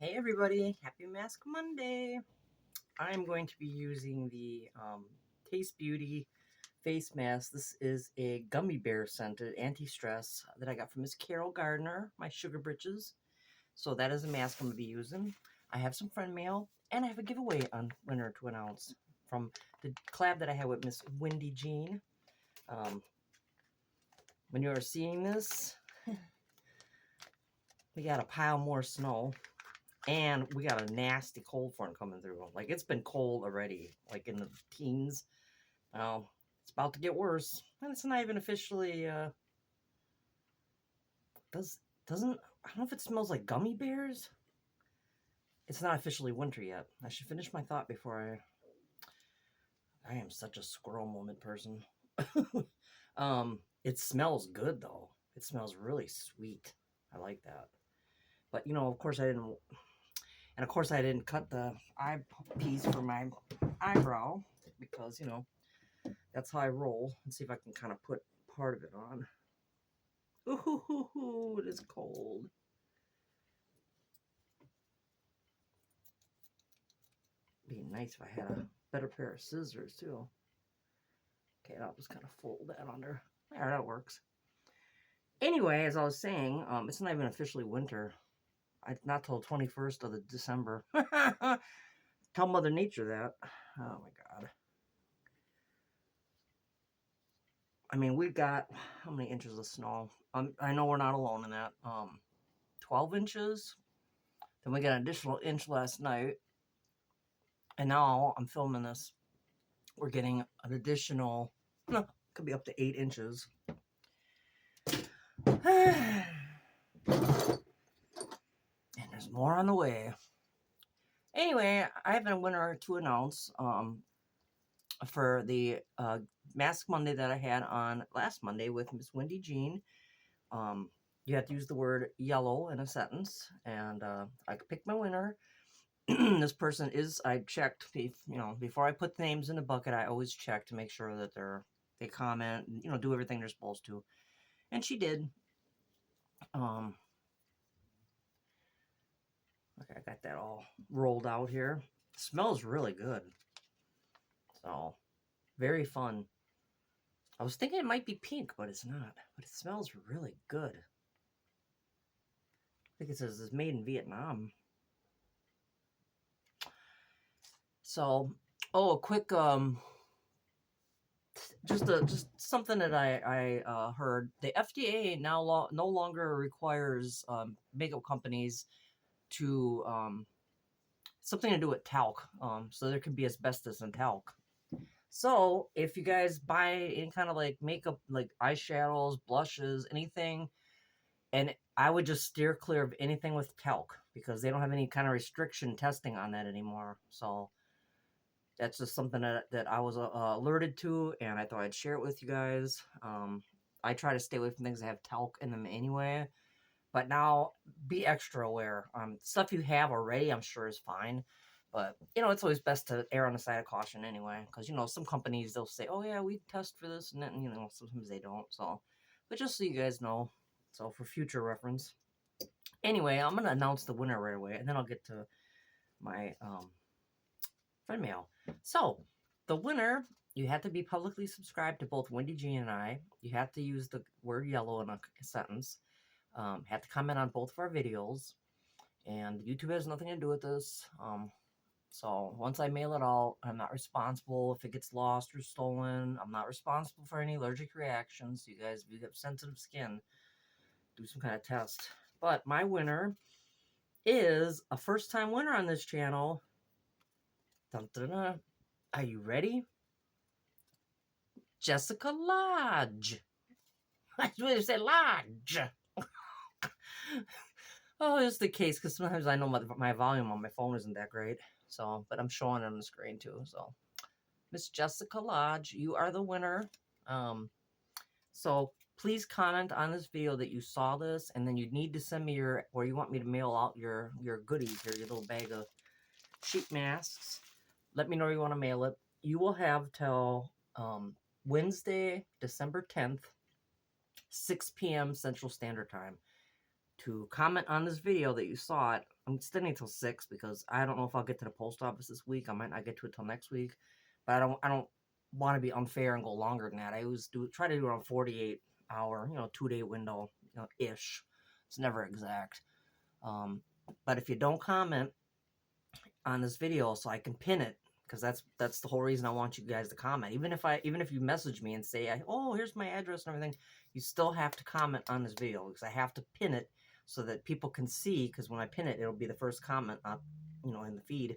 Hey everybody, happy Mask Monday. I'm going to be using the Taste Beauty face mask. This is a gummy bear scented anti-stress that I got from Miss Carol Gardner, my sugar britches. So that is a mask I'm going to be using. I have some friend mail and I have a giveaway on winner to announce from the collab that I had with Miss Wendy Jean. When you are seeing this, we got a pile more snow. And we got a nasty cold front coming through. Like, it's been cold already, like in the teens. It's about to get worse. And it's not even officially, doesn't, I don't know if it smells like gummy bears. It's not officially winter yet. I should finish my thought before I am such a squirrel moment person. It smells good, though. It smells really sweet. I like that. But, of course I didn't... And of course I didn't cut the eyepiece for my eyebrow because, that's how I roll. Let's see if I can kind of put part of it on. Ooh, it is cold. Be nice if I had a better pair of scissors too. Okay, I'll just kind of fold that under. There, that works. Anyway, as I was saying, it's not even officially winter. Not till 21st of the December. Tell Mother Nature that. Oh my God. I mean, we've got how many inches of snow? I know we're not alone in that. 12 inches. Then we got an additional inch last night. And now I'm filming this. We're getting an additional, could be up to 8 inches. And there's more on the way. Anyway, I have a winner to announce for the Mask Monday that I had on last Monday with Miss Wendy Jean. You have to use the word yellow in a sentence, and I picked my winner. This person is, I checked, before I put names in the bucket, I always check to make sure that they comment, do everything they're supposed to. And she did. Okay, I got that all rolled out here. It smells really good. So, very fun. I was thinking it might be pink, but it's not. But it smells really good. I think it says it's made in Vietnam. So, a quick just something that I heard. The FDA now no longer requires makeup companies to something to do with talc. So there could be asbestos in talc. So if you guys buy any kind of like makeup, like eyeshadows, blushes, anything, and I would just steer clear of anything with talc because they don't have any kind of restriction testing on that anymore. So that's just something that I was alerted to, and I thought I'd share it with you guys. I try to stay away from things that have talc in them anyway, but now be extra aware. Stuff you have already, I'm sure, is fine. But, it's always best to err on the side of caution anyway, because, some companies, they'll say, oh, yeah, we test for this, and then, sometimes they don't. So, but just so you guys know, so for future reference. Anyway, I'm going to announce the winner right away, and then I'll get to my friend mail. So, the winner, you have to be publicly subscribed to both Wendy Jean and I. You have to use the word yellow in a sentence. Have to comment on both of our videos. And YouTube has nothing to do with this. So once I mail it out, I'm not responsible if it gets lost or stolen. I'm not responsible for any allergic reactions. You guys, if you have sensitive skin, do some kind of test. But my winner is a first-time winner on this channel. Dun, dun, dun. Are you ready? Jessica Lodge. I was going to say Lodge. Oh, just the case, because sometimes I know my volume on my phone isn't that great. So, but I'm showing it on the screen too. So, Miss Jessica Lodge, you are the winner. So please comment on this video that you saw this, and then you need to send me where you want me to mail out your goodies, your little bag of sheet masks. Let me know where you want to mail it. You will have till Wednesday, December 10th, 6 p.m. Central Standard Time to comment on this video that you saw it I'm extending till 6 because I don't know if I'll get to the post office this week. I might not get to it till next week, but I don't want to be unfair and go longer than that. I always try to do around 48-hour, 2-day window, ish. It's never exact. Um, but if you don't comment on this video, so I can pin it, because that's the whole reason I want you guys to comment. Even if you message me and say, oh, here's my address and everything, you still have to comment on this video because I have to pin it so that people can see. Because when I pin it, it'll be the first comment up, in the feed,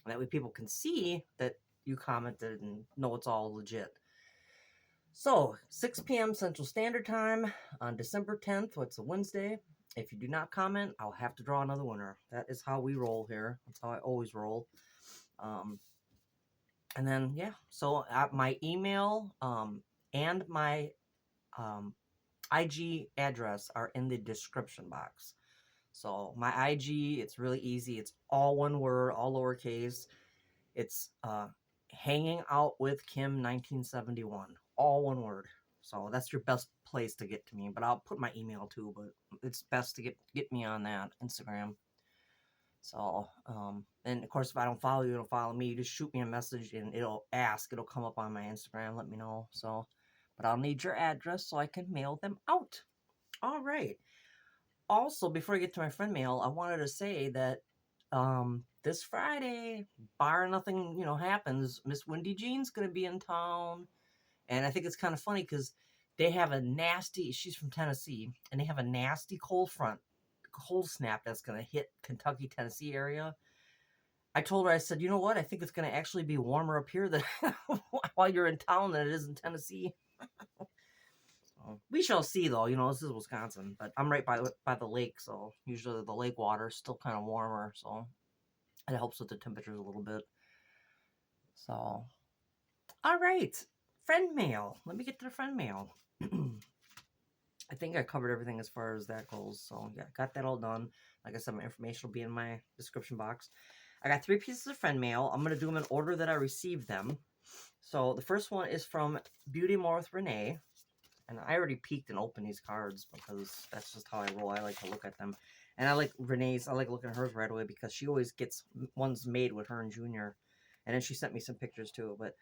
and that way people can see that you commented and know it's all legit. So 6 p.m. Central Standard Time on December 10th. What's a Wednesday? If you do not comment, I'll have to draw another winner. That is how we roll here. That's how I always roll. And then, yeah, so my email and my IG address are in the description box. So my IG, it's really easy. It's all one word, all lowercase. It's hanging out with Kim 1971, all one word. So that's your best place to get to me. But I'll put my email too. But it's best to get me on that Instagram. So, and of course, if I don't follow you, don't follow me. You just shoot me a message and it'll come up on my Instagram. Let me know. So, but I'll need your address so I can mail them out. All right. Also, before I get to my friend mail, I wanted to say that this Friday, bar nothing, happens, Miss Wendy Jean's going to be in town. And I think it's kind of funny because they have she's from Tennessee, and they have a nasty cold snap that's going to hit Kentucky, Tennessee area. I told her, I said, you know what? I think it's going to actually be warmer up here than while you're in town than it is in Tennessee. We shall see, though. This is Wisconsin, but I'm right by the lake, so usually the lake water is still kind of warmer, so it helps with the temperatures a little bit. So, all right, friend mail. Let me get to the friend mail. I think I covered everything as far as that goes, so yeah, got that all done. Like I said, my information will be in my description box. I got 3 pieces of friend mail. I'm going to do them in order that I received them. So the first one is from Beauty More with Renee. And I already peeked and opened these cards because that's just how I roll. I like to look at them. And I like Renee's. I like looking at hers right away because she always gets ones made with her and Junior. And then she sent me some pictures too. But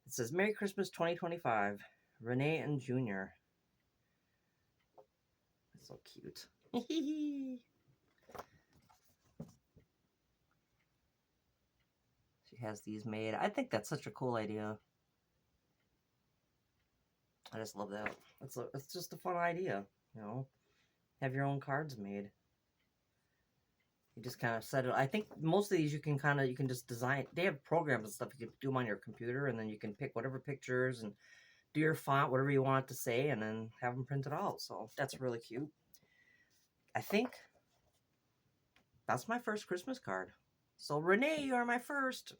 it says, Merry Christmas 2025. Renee and Junior. That's so cute. She has these made. I think that's such a cool idea. I just love that. It's just a fun idea, Have your own cards made. You just kind of set it. I think most of these you can just design. They have programs and stuff. You can do them on your computer, and then you can pick whatever pictures and do your font, whatever you want it to say, and then have them printed out. So that's really cute. I think that's my first Christmas card. So Renee, you are my first.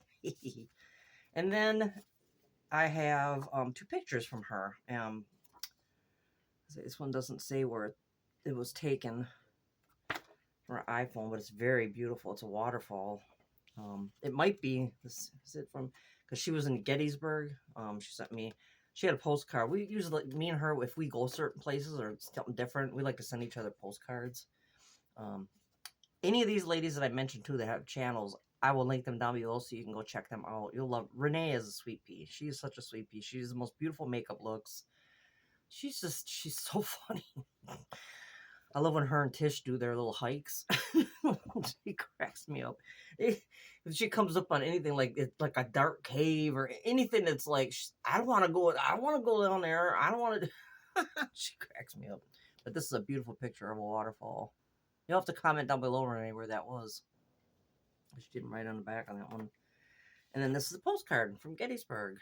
And then I have 2 pictures from her. This one doesn't say where it was taken from her iPhone, but it's very beautiful. It's a waterfall. It might be, is it from, because she was in Gettysburg. She sent me, she had a postcard. We usually, me and her, if we go certain places or something different, we like to send each other postcards. Any of these ladies that I mentioned too that have channels, I will link them down below so you can go check them out. You'll love, Renee is a sweet pea. She is such a sweet pea. She's the most beautiful makeup looks. She's so funny. I love when her and Tish do their little hikes. She cracks me up. If she comes up on anything like a dark cave or anything that's like, I don't want to go down there. I don't want to. She cracks me up. But this is a beautiful picture of a waterfall. You'll have to comment down below, Renee, where that was. She didn't write on the back on that one. And then this is a postcard from Gettysburg.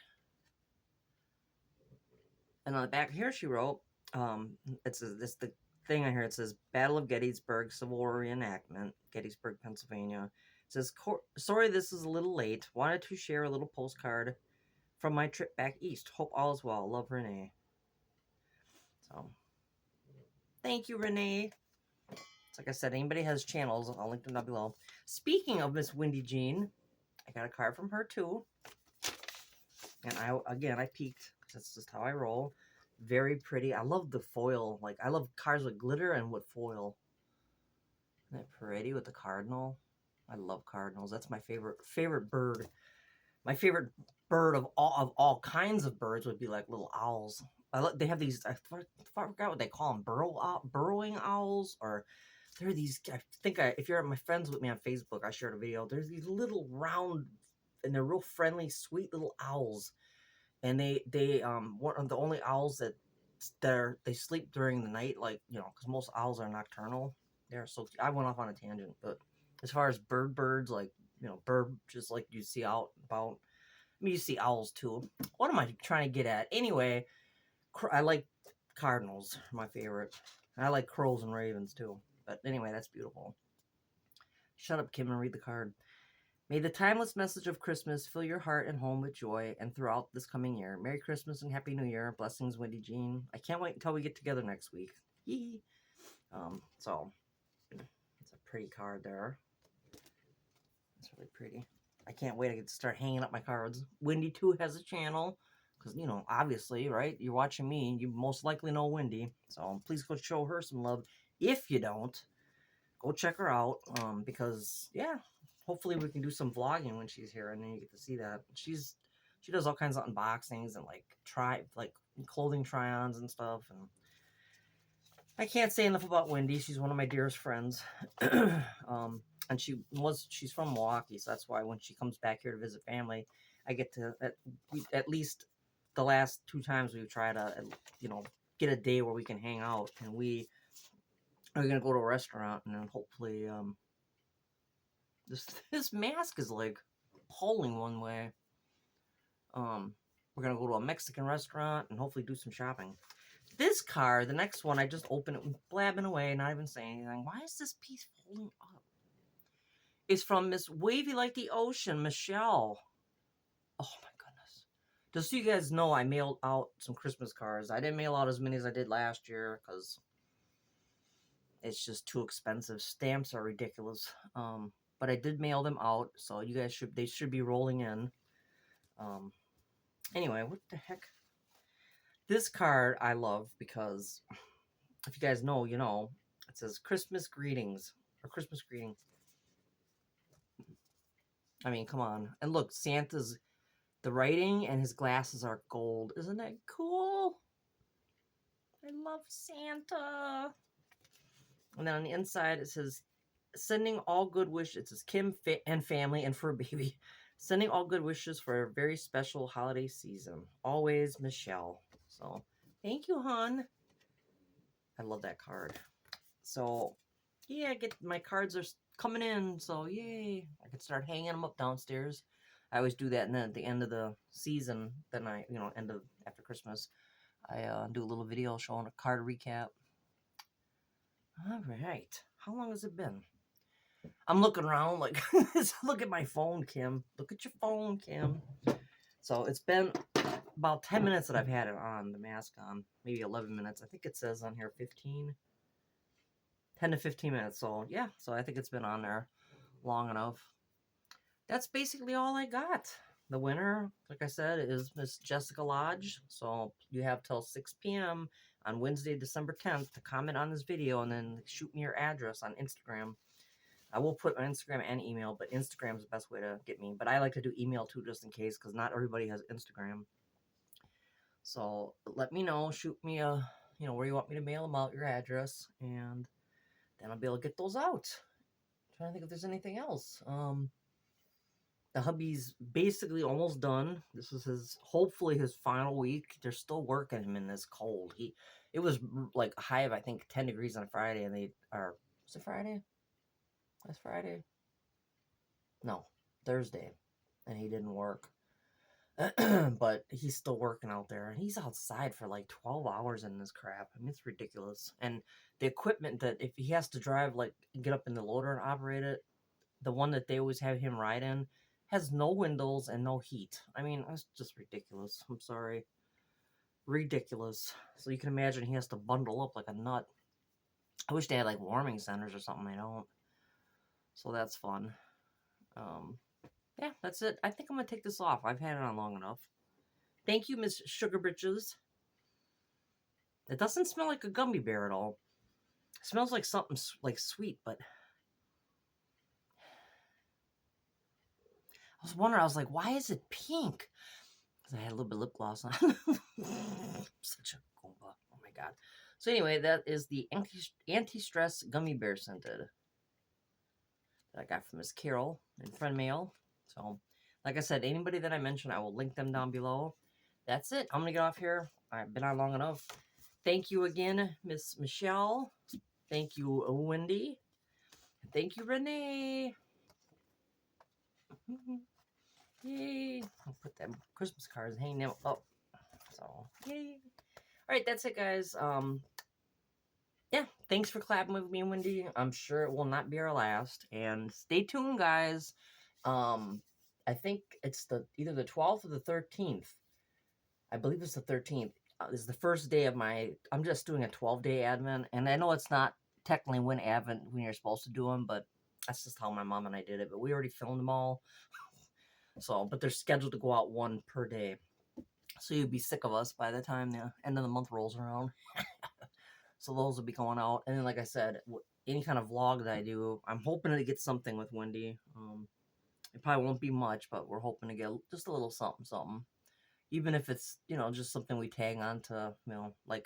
And on the back here, she wrote, it says the thing on here. It says Battle of Gettysburg, Civil War reenactment, Gettysburg, Pennsylvania. It says, sorry, this is a little late. Wanted to share a little postcard from my trip back east. Hope all is well. Love, Renee. So, thank you, Renee. Like I said, anybody has channels, I'll link them down below. Speaking of Miss Wendy Jean, I got a card from her too. And I peeked. That's just how I roll. Very pretty. I love the foil. I love cards with glitter and with foil. Isn't that pretty with the cardinal? I love cardinals. That's my favorite bird. My favorite bird of all kinds of birds would be like little owls. They have these. Forgot what they call them. Burrowing owls, or there are these. I think if you're my friends with me on Facebook, I shared a video. There's these little round, and they're real friendly, sweet little owls, and they one of the only owls that they sleep during the night, like because most owls are nocturnal. They're so I went off on a tangent, but as far as birds like bird just like you see out about. I mean, you see owls too. What am I trying to get at? Anyway, I like cardinals, my favorite. I like crows and ravens too. But anyway, that's beautiful. Shut up, Kim, and read the card. May the timeless message of Christmas fill your heart and home with joy and throughout this coming year. Merry Christmas and Happy New Year. Blessings, Wendy Jean. I can't wait until we get together next week. Yee. So, it's a pretty card there. It's really pretty. I can't wait to get to start hanging up my cards. Wendy, too, has a channel. Because, obviously, right? You're watching me. You most likely know Wendy. So please go show her some love. If you don't, go check her out. Because, yeah, hopefully we can do some vlogging when she's here. And then you get to see that. She does all kinds of unboxings and, clothing try-ons and stuff. And I can't say enough about Wendy. She's one of my dearest friends. And she's from Milwaukee, so that's why when she comes back here to visit family, I get to at least the last 2 times we've tried to get a day where we can hang out, and we are gonna go to a restaurant, and then hopefully this mask is like pulling one way. We're gonna go to a Mexican restaurant and hopefully do some shopping. This card, the next one, I just opened it, blabbing away, not even saying anything. Why is this piece folding up? It's from Miss Wavy Like the Ocean, Michelle. Oh my goodness. Just so you guys know, I mailed out some Christmas cards. I didn't mail out as many as I did last year because it's just too expensive. Stamps are ridiculous. But I did mail them out, so you guys they should be rolling in. Anyway, what the heck? This card I love because if you guys know, you know. It says Christmas greetings or Christmas greeting. I mean, come on. And look, Santa's the writing and his glasses are gold. Isn't that cool? I love Santa. And then on the inside it says sending all good wishes. It says Kim and family and for a baby. Sending all good wishes for a very special holiday season. Always, Michelle. So, thank you, hon. I love that card. So, yeah, my cards are coming in. So, yay. I can start hanging them up downstairs. I always do that, and then at the end of the season, then after Christmas, I do a little video showing a card recap. All right. How long has it been? I'm looking around like, look at my phone, Kim. Look at your phone, Kim. So it's been about 10 minutes that I've had it on, the mask on. Maybe 11 minutes. I think it says on here 10 to 15 minutes. So, yeah. So I think it's been on there long enough. That's basically all I got. The winner, like I said, is Miss Jessica Lodge. So you have till 6 p.m. on Wednesday, December 10th to comment on this video and then shoot me your address on Instagram. I will put my Instagram and email, but Instagram is the best way to get me. But I like to do email too, just in case, because not everybody has Instagram. So let me know. Shoot me where you want me to mail them out, your address, and then I'll be able to get those out. I'm trying to think if there's anything else. The hubby's basically almost done. This is hopefully his final week. They're still working him in this cold. It was like a high of I think 10 degrees on Friday, and was it Friday? Last Friday? No, Thursday, and he didn't work. But he's still working out there, and he's outside for like 12 hours in this crap. I mean, it's ridiculous. And the equipment that if he has to drive, like get up in the loader and operate it, the one that they always have him ride in, has no windows and no heat. I mean, that's just ridiculous. I'm sorry. Ridiculous. So you can imagine he has to bundle up like a nut. I wish they had like warming centers or something. They don't. So that's fun. Yeah, that's it. I think I'm going to take this off. I've had it on long enough. Thank you, Miss Sugar Britches. It doesn't smell like a gummy bear at all. It smells like something like sweet, but was wondering, I was like, why is it pink? Because I had a little bit of lip gloss on. Such a goomba. Oh my god. So anyway, that is the anti-stress gummy bear scented that I got from Miss Carol in friend mail. So, like I said, anybody that I mentioned, I will link them down below. That's it. I'm gonna get off here. I've been on long enough. Thank you again, Miss Michelle. Thank you, Wendy. Thank you, Renee. Yay. I'll put them Christmas cards hanging them up. So, yay. All right, that's it, guys. Yeah, thanks for clapping with me, Wendy. I'm sure it will not be our last. And stay tuned, guys. I think it's either the 12th or the 13th. I believe it's the 13th. Is the first day of I'm just doing a 12-day Advent, and I know it's not technically when you're supposed to do them, but that's just how my mom and I did it. But we already filmed them all, so but they're scheduled to go out one per day. So you'd be sick of us by the time the end of the month rolls around. So those will be going out, and then like I said, any kind of vlog that I do, I'm hoping to get something with Wendy. It probably won't be much, but we're hoping to get just a little something, something. Even if it's, just something we tag on to, like,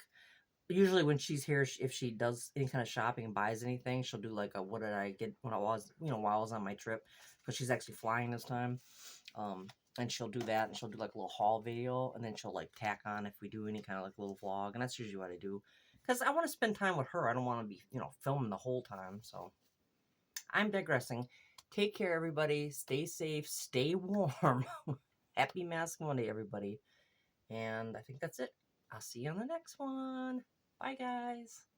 usually when she's here, if she does any kind of shopping and buys anything, she'll do like a, what did I get when I was, while I was on my trip, because she's actually flying this time. And she'll do that, and she'll do like a little haul video, and then she'll like tack on if we do any kind of like little vlog, and that's usually what I do, because I want to spend time with her. I don't want to be, filming the whole time. So I'm digressing. Take care, everybody. Stay safe. Stay warm. Happy Mask Monday, everybody. And I think that's it. I'll see you on the next one. Bye, guys.